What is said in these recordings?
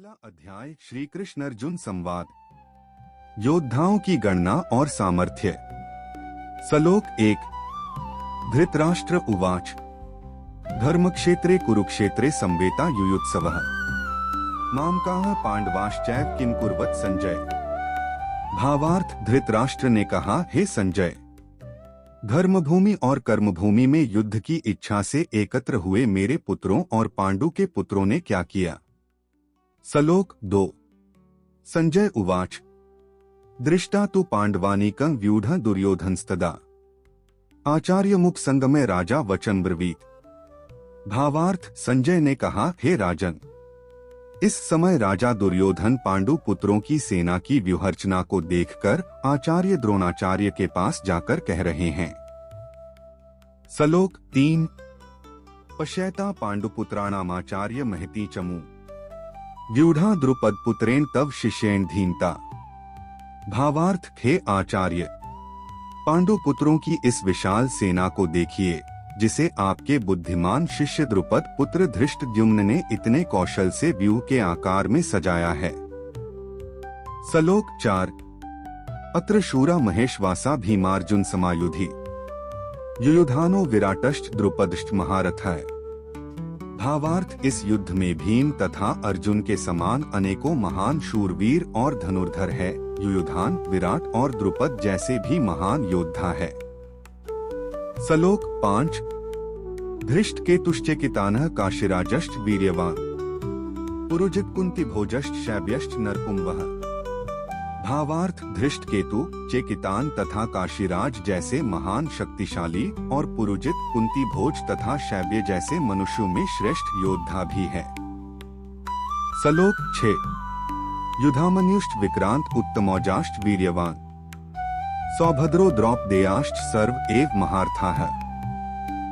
पहला अध्याय श्री कृष्ण अर्जुन संवाद। योद्धाओं की गणना और सामर्थ्य। श्लोक 1। धृतराष्ट्र उवाच धर्मक्षेत्रे कुरुक्षेत्रे संवेता युयुत्सवः मामकाः पांडवाश्चैव किं कुर्वत संजय। भावार्थ, धृतराष्ट्र ने कहा, हे संजय, धर्मभूमि और कर्मभूमि में युद्ध की इच्छा से एकत्र हुए मेरे पुत्रों और पांडु के पुत्रों ने क्या किया। श्लोक 2। संजय उवाच दृष्टा तु पांडवानीकं व्यूढ़ दुर्योधनस्तदा आचार्य मुख संगमे राजा वचन ब्रवीत। भावार्थ, संजय ने कहा, हे राजन, इस समय राजा दुर्योधन पांडु पुत्रों की सेना की व्यूहरचना को देखकर आचार्य द्रोणाचार्य के पास जाकर कह रहे हैं। श्लोक 3। पश्यता पांडुपुत्राणामाचार्य महती चमू व्यूढ़ा द्रुपद पुत्रेण तव शिष्येण धीनता। भावार्थ, हे आचार्य, पांडु पुत्रों की इस विशाल सेना को देखिए जिसे आपके बुद्धिमान शिष्य द्रुपद पुत्र धृष्टद्युम्न ने इतने कौशल से व्यूह के आकार में सजाया है। श्लोक 4। अत्र शूरा महेशवासा भीमार्जुन समायुधि युयुधानो विराटश्च द्रुपदश्च महारथः। भावार्थ, इस युद्ध में भीम तथा अर्जुन के समान अनेकों महान शूरवीर और धनुर्धर है। युयुधान, विराट और द्रुपद जैसे भी महान योद्धा है। श्लोक 5। धृष्ट केतुश्चेकितानः काशीराजश्च वीर्यवान पुरुजित कुंती भोजश्च शैब्यश्च नरपुंवः। भावार्थ, धृष्ट केतु, चेकितान तथा काशीराज जैसे महान शक्तिशाली और पुरुजित कुंती भोज तथा शैब्य जैसे मनुष्यों में श्रेष्ठ योद्धा भी है। श्लोक 6। युधामन्युश्च विक्रांत उत्तमौजाश्च वीर्यवान सौभद्रो द्रौपदेयाश्च सर्व एव महारथाः।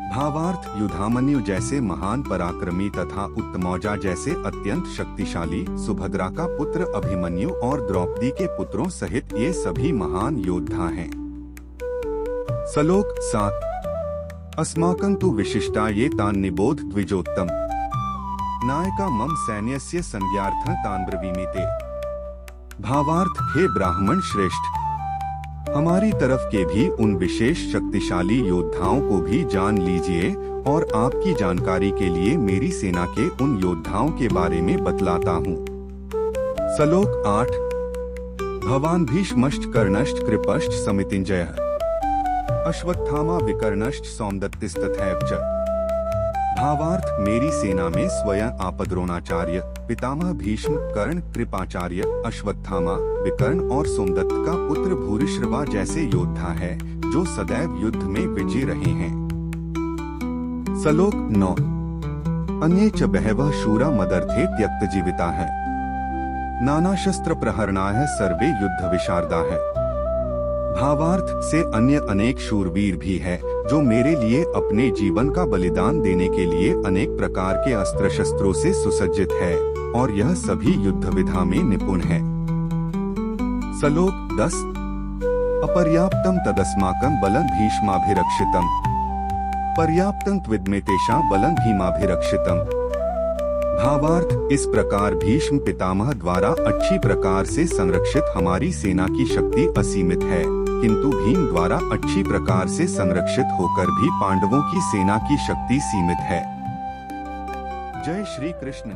भावार्थ, युधामन्यु जैसे महान पराक्रमी तथा उत्तमौजा जैसे अत्यंत शक्तिशाली सुभद्रा का पुत्र अभिमन्यु और द्रौपदी के पुत्रों सहित ये सभी महान योद्धा हैं। श्लोक 7। अस्माकं तु विशिष्टा ये तान् निबोध द्विजोत्तम नायका मम सैन्यस्य संज्ञार्थं तान् ब्रवीमि ते। भावार्थ, हे ब्राह्मण श्रेष्ठ, हमारी तरफ के भी उन विशेष शक्तिशाली योद्धाओं को भी जान लीजिए और आपकी जानकारी के लिए मेरी सेना के उन योद्धाओं के बारे में बतलाता हूँ। श्लोक 8। भवान भीष्मश्च कर्णश्च कृपश्च समितिञ्जयः अश्वत्थामा विकर्णश्च सौमदत्तिस्तथैव च। भावार्थ, मेरी सेना में स्वयं आप द्रोणाचार्य, पितामह भीष्म, कर्ण, कृपाचार्य, अश्वत्थामा, विकर्ण और सोमदत्त का पुत्र भूरिश्रवा जैसे योद्धा है जो सदैव युद्ध में विजयी रहे हैं। श्लोक 9। अन्ये च बहवः शूरा मदर्थे त्यक्तजीविताः नाना शस्त्र प्रहरणाः सर्वे युद्ध विशारदाः। भावार्थ से अन्य अनेक शूरवीर भी है जो मेरे लिए अपने जीवन का बलिदान देने के लिए अनेक प्रकार के अस्त्र शस्त्रों से सुसज्जित है और यह सभी युद्ध विधा में निपुण है। श्लोक 10। अपर्याप्तम तदस्माकं बलं भीष्माभिरक्षितम् पर्याप्तं त्विद्मे तेषां बलं भीमाभिरक्षितम्। भावार्थ, इस प्रकार भीष्म पितामह द्वारा अच्छी प्रकार से संरक्षित हमारी सेना की शक्ति असीमित है, किंतु भीम द्वारा अच्छी प्रकार से संरक्षित होकर भी पांडवों की सेना की शक्ति सीमित है। जय श्री कृष्ण।